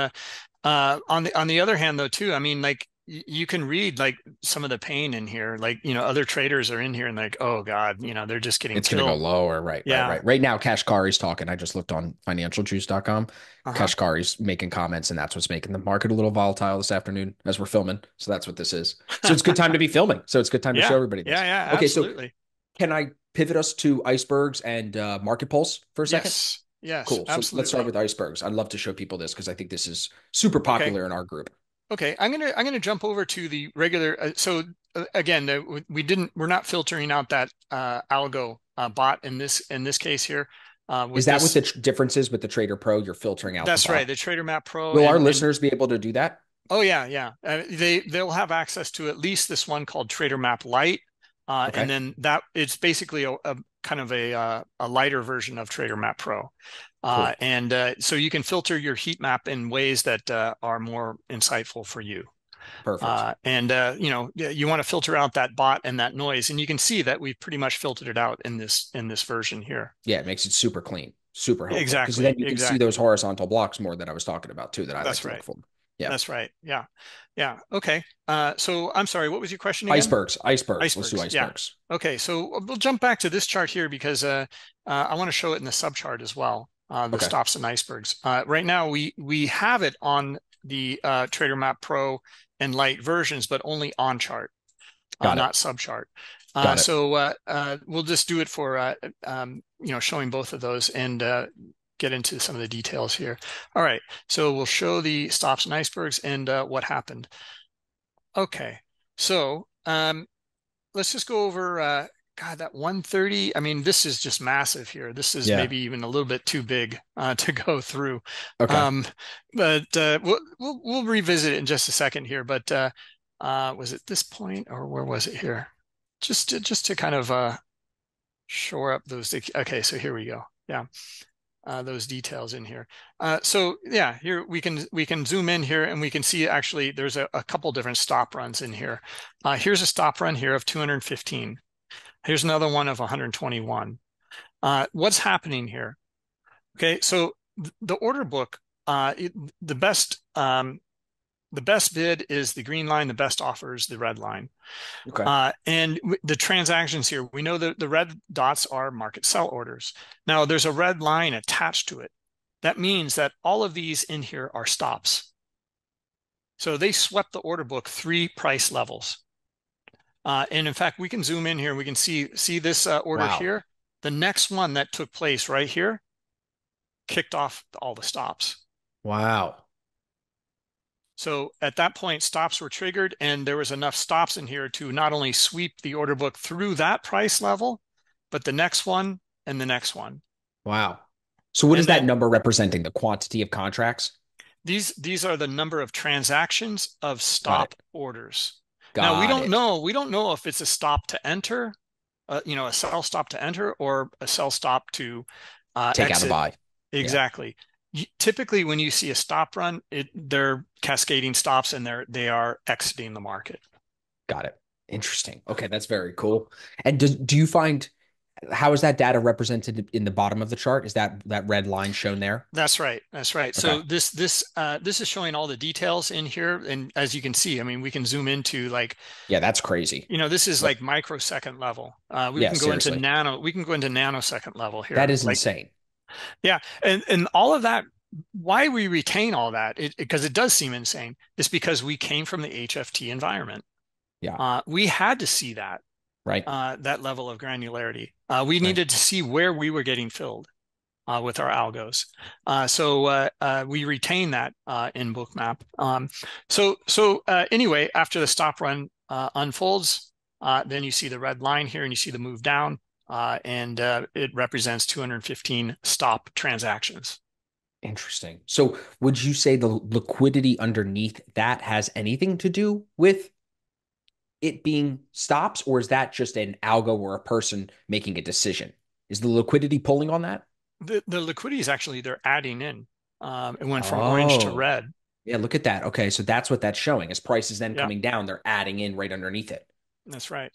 on the other hand, though, too, I mean, like you can read like some of the pain in here. Like, other traders are in here and like, oh God, they're just getting
It's going to go
killed.
lower. Right, right,
Yeah.
right. Right now, Kashkari's talking. I just looked on financialjuice.com.
Uh-huh.
Kashkari's making comments, and that's what's making the market a little volatile this afternoon as we're filming. So that's what this is. So it's a good time to be filming. So it's a good time to show
Yeah.
everybody
Yeah.
this.
Yeah.
Okay, so
Absolutely.
can I pivot us to icebergs and market pulse for a second?
Yes. Yes.
Cool. So let's start
Absolutely.
with icebergs. I'd love to show people this because I think this is super
Okay.
popular in our group.
Okay, I'm gonna jump over to the regular. Again, we're not filtering out that algo bot in this case here.
Is
With
that what
this,
the differences with the Trader Pro? You're filtering out the
that's right,
bot.
the Trader Map Pro,
Will our
and
listeners be able to do that?
oh yeah, yeah, they'll have access to at least this one called Trader Map Lite, and
Okay,
then that it's basically a kind of a lighter version of Trader Map Pro.
cool.
And so you can filter your heat map in ways that are more insightful for you.
Perfect.
And you want to filter out that bot and that noise, and you can see that we've pretty much filtered it out in this version here.
Yeah, it makes it super clean, super helpful because then
Exactly,
you can see those
exactly.
horizontal blocks more that I was talking about too that I like
That's
to look
right.
for. Yeah.
That's right. Yeah, yeah. Okay. So I'm sorry. What was your question again?
Icebergs, icebergs. Let's do
Icebergs. Yeah.
icebergs.
Okay. So we'll jump back to this chart here because I want to show it in the subchart as well. The
Okay,
stops and icebergs. Right now we have it on the Trader Map Pro and Lite versions, but only on chart.
got it.
Not subchart.
Got it.
So we'll just do it for showing both of those and get into some of the details here. All right, so we'll show the stops and icebergs and what happened. Okay, so let's just go over. God, that 130. I mean, this is just massive here. This is
Yeah.
maybe even a little bit too big to go through.
Okay.
Um, but we'll revisit it in just a second here. But was it this point or where was it here? Just to kind of shore up those. Okay, so here we go. Yeah, those details in here. So yeah, here we can zoom in here and we can see actually there's a couple different stop runs in here. Here's a stop run here of 215. Here's another one of 121. What's happening here? Okay, so the order book, the best bid is the green line, the best offer is the red line.
Okay.
And the transactions here, we know that the red dots are market sell orders. Now there's a red line attached to it. That means that all of these in here are stops. So they swept the order book 3 price levels. And in fact, we can zoom in here and we can see this order
Wow.
here. The next one that took place right here kicked off all the stops.
Wow.
So at that point, stops were triggered, and there was enough stops in here to not only sweep the order book through that price level, but the next one and the next one.
Wow. So what is
And
that
then
number representing? The quantity of contracts?
these are the number of transactions of
Got it.
stop orders. Now
Got it.
we don't know if it's a stop to enter, a sell stop to enter or a sell stop to
Take out a
exit.
buy. Yeah.
Exactly. Typically, when you see a stop run, they're cascading stops and they are exiting the market.
Got it. Interesting. Okay, that's very cool. And do you find how is that data represented in the bottom of the chart? Is that red line shown there?
That's right. That's right.
Okay.
So this is showing all the details in here, and as you can see, I mean, we can zoom into like,
Yeah, that's crazy.
this is
Like,
like microsecond level. We
yeah,
can go into
seriously.
nanosecond level
That
here.
is
Like,
insane.
yeah, and all of that. Why we retain all that, because it does seem insane, is because we came from the HFT environment.
Yeah.
We had to see
Right.
that level of granularity. We
Right.
needed to see where we were getting filled with our algos. So we retain that in Bookmap. Anyway, after the stop run unfolds, then you see the red line here and you see the move down, and it represents 215 stop transactions.
Interesting. So would you say the liquidity underneath that has anything to do with it being stops, or is that just an algo or a person making a decision? Is the liquidity pulling on that?
The liquidity is actually they're adding in. It went from orange to
Oh,
red.
yeah, look at that. Okay, so that's what that's showing. As prices then
Yeah,
coming down, they're adding in right underneath it.
that's right.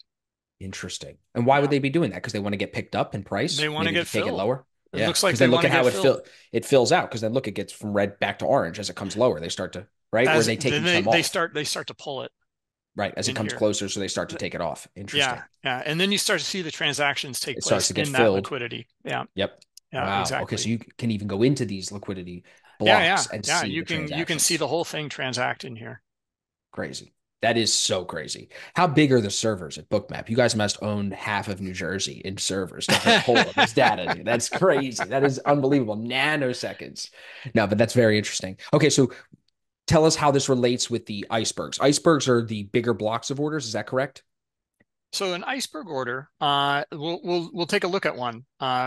Interesting. And why would
Yeah,
they be doing that? Because they want to get picked up in
they
price,
want to
maybe
get
to take it
filled.
lower.
It
Yeah,
looks like
because
they
then look
want to
at
get
how
filled.
it fills out. Because then look, it gets from red back to orange as it comes lower. They start to right, or
As
they take
then
each time
they
off.
start to pull it
Right, as it
in
comes
here.
closer, so they start to take it off.
Yeah,
Interesting.
yeah, and then you start to see the transactions take
It starts
place
to get
in that
filled.
liquidity. Yeah,
Yep.
yeah,
Wow. Okay, so
exactly.
you can even go into these liquidity
Yeah, yeah,
blocks and
yeah.
see the
You can see
transactions.
the whole thing transact in here.
Crazy. That is so crazy. How big are the servers at Bookmap? You guys must own half of New Jersey in servers to pull all this data, dude. That's crazy. That is unbelievable. Nanoseconds. No, but that's very interesting. Okay, so tell us how this relates with the icebergs. Icebergs are the bigger blocks of orders. Is that correct?
So an iceberg order, we'll take a look at one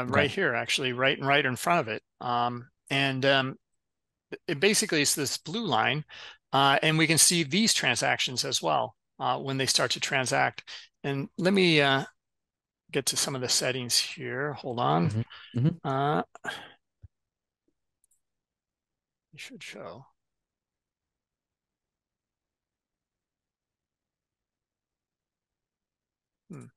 Okay.
right here, actually, right in front of it. And it basically is this blue line, and we can see these transactions as well when they start to transact. And let me get to some of the settings here. Hold on.
hmm hmm
Uh, it should show. Hmm.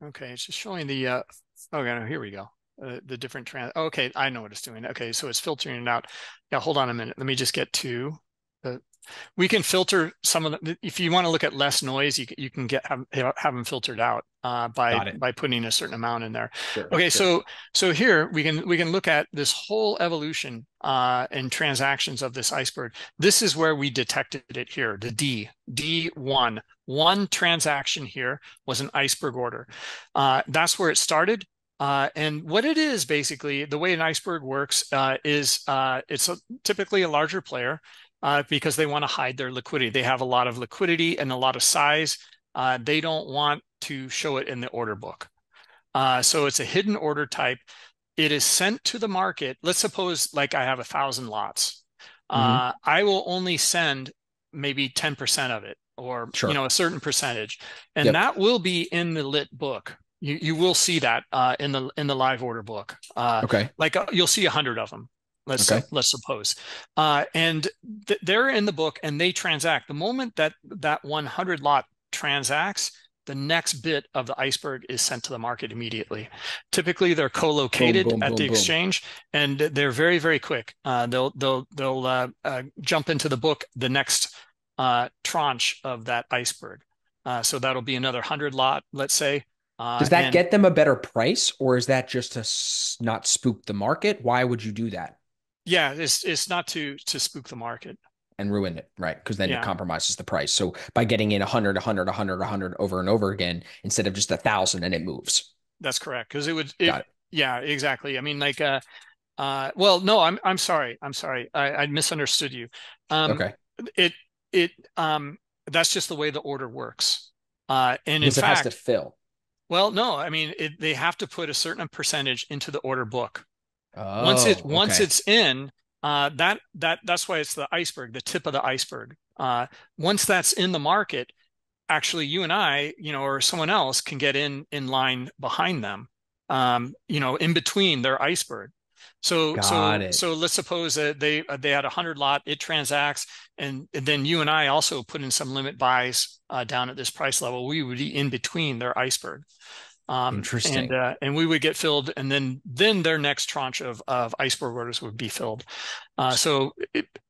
Okay, it's just showing the. Okay, no, here we go. The different Okay, I know what it's doing. Okay, so it's filtering it out. Yeah, hold on a minute. Let me just get to the we can filter some of the, if you want to look at less noise, you can have them filtered out
Got it.
by putting a certain amount in there.
Sure.
Okay,
Sure.
so here we can look at this whole evolution and transactions of this iceberg. This is where we detected it here, the D1. One transaction here was an iceberg order. That's where it started. And what it is basically, the way an iceberg works is typically a larger player because they want to hide their liquidity. They have a lot of liquidity and a lot of size. They don't want to show it in the order book. So it's a hidden order type. It is sent to the market. Let's suppose like I have 1,000 lots.
hmm
I will only send maybe 10% of it or
Sure.
a certain percentage. And
Yep.
that will be in the lit book. You will see that in the live order book.
Okay.
Like you'll see 100 of them.
Okay.
Let's suppose, and they're in the book and they transact. The moment that that 100 lot transacts, the next bit of the iceberg is sent to the market immediately. Typically, they're
Boom,
co-located
boom,
at the
boom, boom.
exchange, and they're very quick. They'll jump into the book the next tranche of that iceberg. So that'll be another 100 lot, let's say,
Does that
and
get them a better price, or is that just to not spook the market? Why would you do that
yeah, it's not to spook the market.
and ruin it? Right. Because then it
Yeah,
compromises the price. So by getting in 100, 100, 100, 100 over and over again, instead of just 1,000 and it moves.
that's correct. Because it
Got it.
yeah, exactly. I mean, like well, no, I'm sorry. I'm sorry. I misunderstood you. Um,
Okay.
it it that's just the way the order works. And in
Because it has to
fact,
fill.
well, no, I mean they have to put a certain percentage into the order book.
Oh,
Once
okay.
it's in, that's why it's the iceberg, the tip of the iceberg. Once that's in the market, actually you and I, or someone else can get in line behind them, in between their iceberg.
Got it.
So let's suppose that they had 100 lot, it transacts, and then you and I also put in some limit buys down at this price level. We would be in between their iceberg,
Interesting.
and we would get filled, and then their next tranche of iceberg orders would be filled. So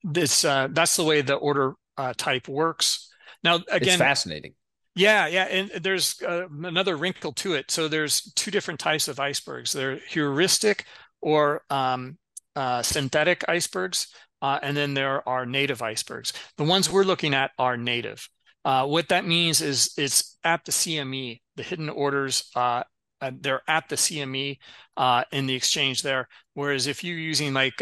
that's the way the order type works. Now,
It's
again,
fascinating.
yeah, and there's another wrinkle to it. So there's two different types of icebergs. They're heuristic or synthetic icebergs, and then there are native icebergs. The ones we're looking at are native. What that means is it's at the CME, the hidden orders. They're at the CME in the exchange there. Whereas if you're using like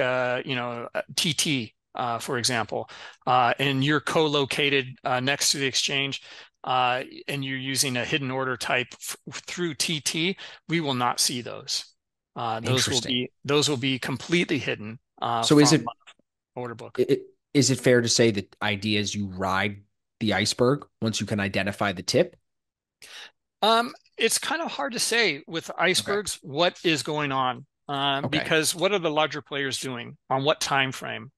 TT, for example, and you're co-located next to the exchange, and you're using a hidden order type through TT, we will not see those.
Interesting.
Those will be completely hidden
So
from order book.
is it fair to say that idea is you ride the iceberg once you can identify the tip?
It's kind of hard to say with
Okay.
icebergs what is going on
Okay.
because what are the larger players doing on what time frame?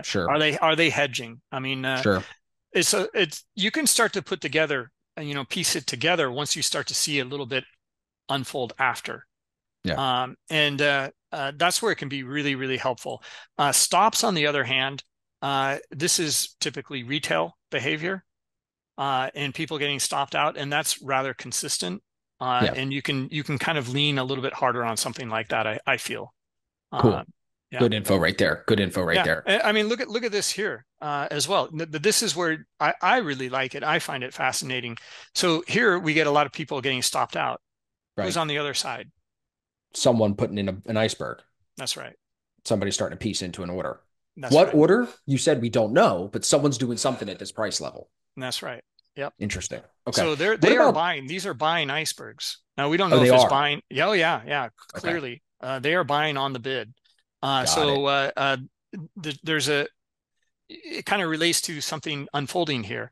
Sure.
Are they hedging? I mean,
Sure.
it's you can start to put together, piece it together once you start to see a little bit unfold after.
Yeah.
That's where it can be really, really helpful. Stops, on the other hand, this is typically retail behavior and people getting stopped out, and that's rather consistent.
Yeah.
And you can kind of lean a little bit harder on something like that. I feel. Uh,
Cool.
yeah.
Good info right there. Good info right
Yeah,
there.
I mean, look at this here as well. This is where I really like it. I find it fascinating. So here we get a lot of people getting stopped out. Who's
Right.
on the other side?
Someone putting in an iceberg.
That's right.
Somebody starting to piece into an order.
That's
What
right.
order? You said we don't know, but someone's doing something at this price level.
That's right. Yep.
Interesting. Okay.
So
What
they are
about,
buying. These are buying icebergs. Now we don't
oh,
know
they
if it's
are.
buying. Yeah, oh, yeah, yeah.
Okay.
Clearly, they are buying on the bid. Uh,
Got
so
it.
uh, uh, there's a. It kind of relates to something unfolding here.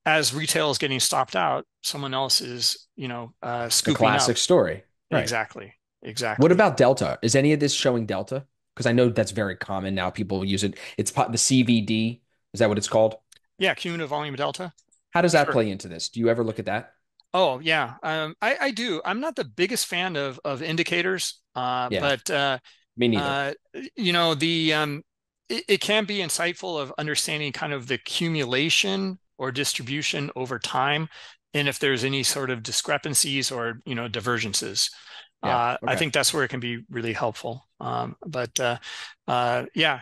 As retail is getting stopped out, someone else is,
The
scooping up.
classic story. Right.
Exactly.
What
Exactly.
about Delta? Is any of this showing Delta? Because I know that's very common now. People use it. It's the CVD. Is that what it's called?
Yeah, cumulative volume delta.
How does that
Sure.
play into this? Do you ever look at that?
Oh, yeah. I do. I'm not the biggest fan of indicators,
Yeah,
but
me neither.
uh, you know, the it can be insightful of understanding kind of the accumulation or distribution over time, and if there's any sort of discrepancies or divergences.
Yeah.
I
Okay.
think that's where it can be really helpful. Yeah,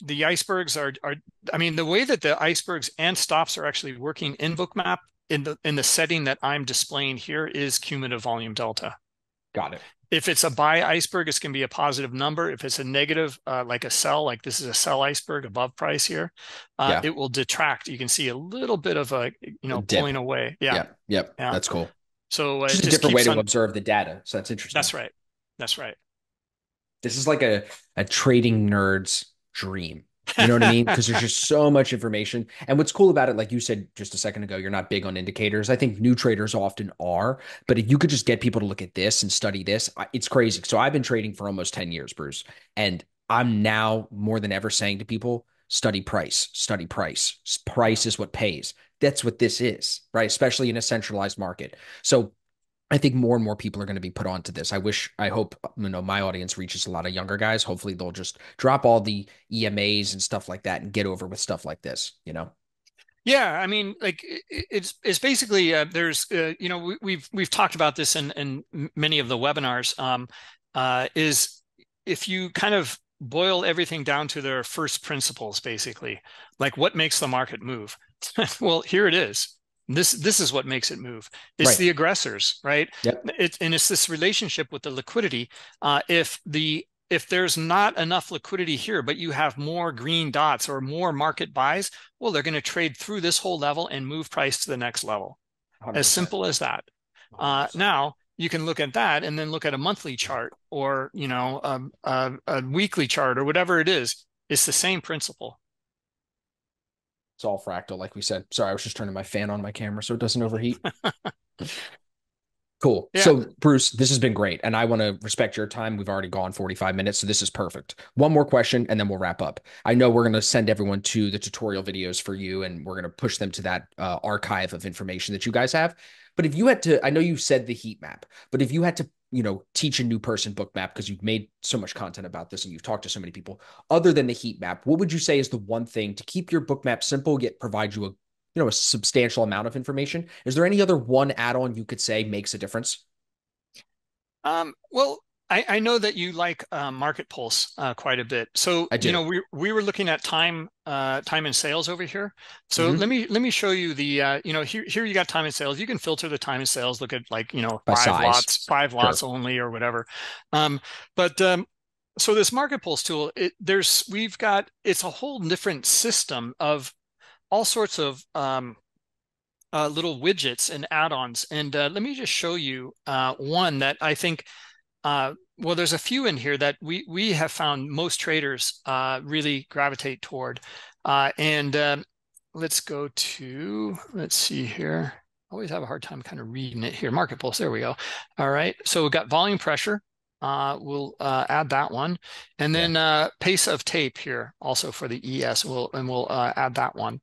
the icebergs are I mean the way that the icebergs and stops are actually working in Bookmap in the setting that I'm displaying here is cumulative volume delta.
Got it.
If it's a buy iceberg, it's going to be a positive number. If it's a negative, like a sell, like this is a sell iceberg above price here,
Yeah.
it will detract. You can see a little bit of a
Dip.
pulling away. Yeah,
Yep. Yep.
yeah.
That's cool.
So it
Just a
just
different way
keeps
to
on.
observe the data. So that's interesting.
That's right. That's right.
This is like a trading nerd's dream. You know what I mean? Because there's just so much information. And what's cool about it, like you said just a second ago, you're not big on indicators. I think new traders often are. But if you could just get people to look at this and study this, it's crazy. So I've been trading for almost 10 years, Bruce. And I'm now more than ever saying to people, study price, study price. Price is what pays. That's what this is, right? Especially in a centralized market. So I think more and more people are going to be put onto this. I hope, my audience reaches a lot of younger guys. Hopefully they'll just drop all the EMAs and stuff like that and get over with stuff like this.
Yeah, I mean, like it's basically there's we've talked about this in many of the webinars. Is if you kind of boil everything down to their first principles, basically, like what makes the market move? Well, here it is. This is what makes it move. It's
Right.
the aggressors, right?
Yep.
It's this relationship with the liquidity. If there's not enough liquidity here, but you have more green dots or more market buys, well, they're going to trade through this whole level and move price to the next level. As
100%.
simple as that.
100%.
Now you can look at that and then look at a monthly chart or a weekly chart or whatever it is. It's the same principle.
It's all fractal, like we said. Sorry, I was just turning my fan on my camera so it doesn't overheat. Cool.
Yeah.
So, Bruce, this has been great. And I want to respect your time. We've already gone 45 minutes. So, this is perfect. One more question, and then we'll wrap up. I know we're going to send everyone to the tutorial videos for you, and we're going to push them to that archive of information that you guys have. But if you had to, I know you said the heat map, but if you had to, teach a new person Bookmap because you've made so much content about this and you've talked to so many people, other than the heat map, what would you say is the one thing to keep your Bookmap simple yet provide you a substantial amount of information? Is there any other one add-on you could say makes a difference?
Well, I know that you like Market Pulse quite a bit. So,
I do.
we were looking at time and sales over here. So
Hmm.
let me show you the here you got time and sales. You can filter the time and sales, look at like,
By size.
five
Sure.
lots only or whatever. But so this Market Pulse tool, it's a whole different system of all sorts of little widgets and add-ons. And let me just show you one that I think, well, there's a few in here that we have found most traders really gravitate toward. And let's go to, let's see here. I always have a hard time kind of reading it here. Market Pulse, there we go. All right, so we've got volume pressure. We'll add that one. And
Yeah.
then pace of tape here also for the ES, we'll add that one.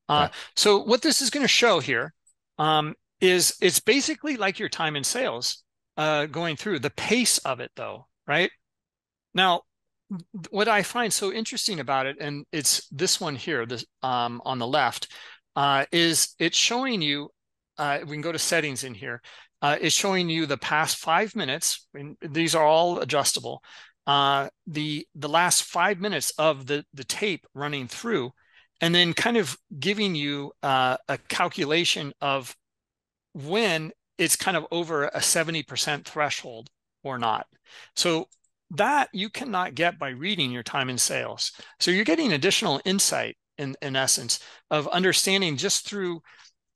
Uh,
Okay.
so what this is going to show here is it's basically like your time in sales going through the pace of it, though, right? Now, what I find so interesting about it, and it's this one here, this on the left, is it's showing you. We can go to settings in here. It's showing you the past 5 minutes. And these are all adjustable. The last 5 minutes of the tape running through, and then kind of giving you a calculation of when it's kind of over a 70% threshold or not. So that you cannot get by reading your time in sales. So you're getting additional insight in essence of understanding just through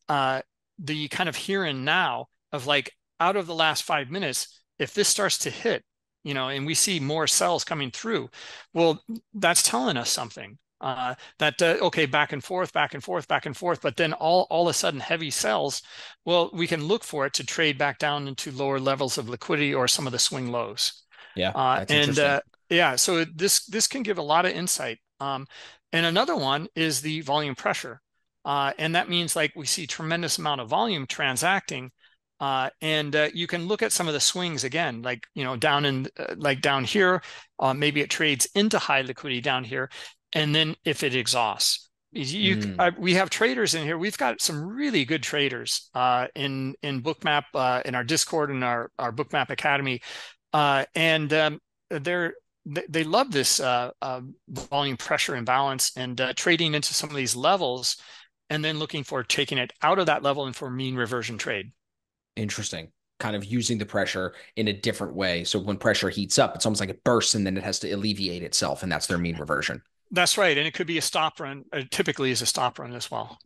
the kind of here and now of like out of the last 5 minutes, if this starts to hit, and we see more cells coming through, well, that's telling us something. That okay, back and forth, back and forth, back and forth, but then all of a sudden heavy sells. Well, we can look for it to trade back down into lower levels of liquidity or some of the swing lows.
Yeah, that's
And
interesting.
yeah, so this can give a lot of insight. And another one is the volume pressure, and that means like we see tremendous amount of volume transacting. And you can look at some of the swings again, like down in like down here, maybe it trades into high liquidity down here, and then if it exhausts,
Mm,
we have traders in here. We've got some really good traders in Bookmap, in our Discord and our Bookmap Academy, and they're they love this volume pressure imbalance and trading into some of these levels, and then looking for taking it out of that level and for mean reversion trade.
interesting. Kind of using the pressure in a different way. So when pressure heats up, it's almost like it bursts and then it has to alleviate itself, and that's their mean reversion.
That's right. And it could be a stop run. It typically is a stop run as well.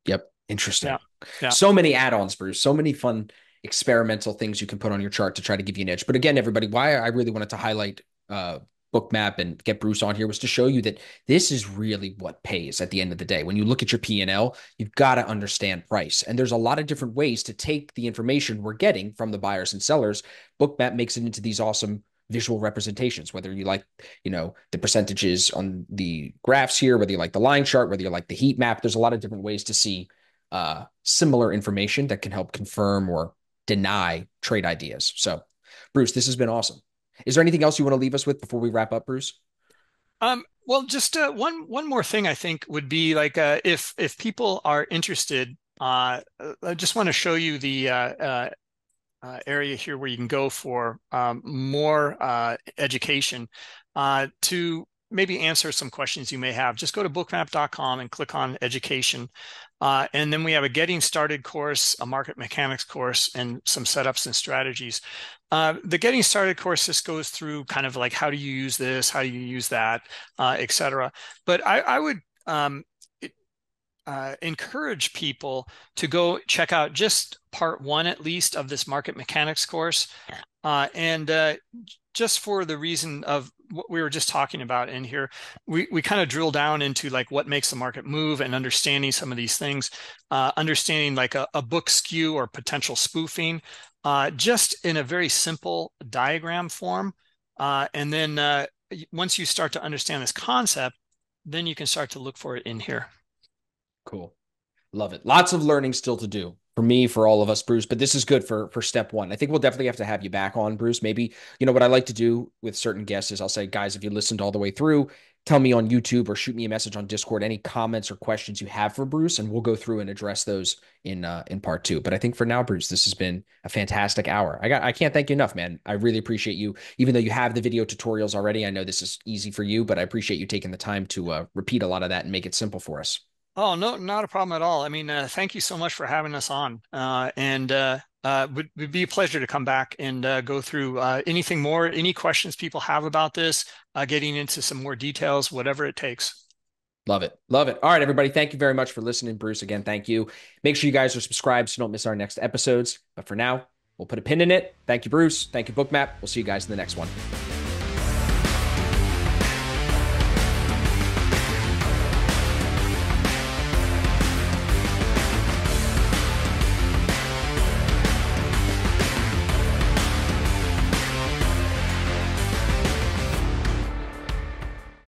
Yep.
Yeah.
Interesting.
Yeah.
So many add-ons, Bruce. So many fun experimental things you can put on your chart to try to give you an edge. But again, everybody, why I really wanted to highlight Bookmap and get Bruce on here was to show you that this is really what pays at the end of the day. When you look at your P&L, you've got to understand price. And there's a lot of different ways to take the information we're getting from the buyers and sellers. Bookmap makes it into these awesome visual representations, whether you like, the percentages on the graphs here, whether you like the line chart, whether you like the heat map. There's a lot of different ways to see similar information that can help confirm or deny trade ideas. So, Bruce, this has been awesome. Is there anything else you want to leave us with before we wrap up, Bruce?
Well, just one more thing I think would be like if people are interested, I just want to show you the area here where you can go for more education to maybe answer some questions you may have. Just go to bookmap.com and click on education. And then we have a getting started course, a market mechanics course, and some setups and strategies. The getting started course just goes through kind of like how do you use this, how do you use that, et cetera. But I would encourage people to go check out just part one at least of this market mechanics course, and just for the reason of what we were just talking about in here, we kind of drill down into like what makes the market move and understanding some of these things, understanding like a book skew or potential spoofing, just in a very simple diagram form. And then once you start to understand this concept, then you can start to look for it in here.
Cool. Love it. Lots of learning still to do for me, for all of us, Bruce, but this is good for step one. I think we'll definitely have to have you back on, Bruce. Maybe, what I like to do with certain guests is I'll say, guys, if you listened all the way through, tell me on YouTube or shoot me a message on Discord, any comments or questions you have for Bruce, and we'll go through and address those in part two. But I think for now, Bruce, this has been a fantastic hour. I can't thank you enough, man. I really appreciate you, even though you have the video tutorials already. I know this is easy for you, but I appreciate you taking the time to repeat a lot of that and make it simple for us.
Oh, no, not a problem at all. I mean, thank you so much for having us on. And would be a pleasure to come back and go through anything more, any questions people have about this, getting into some more details, whatever it takes.
Love it. Love it. All right, everybody. Thank you very much for listening. Bruce, again, thank you. Make sure you guys are subscribed so you don't miss our next episodes. But for now, we'll put a pin in it. Thank you, Bruce. Thank you, Bookmap. We'll see you guys in the next one.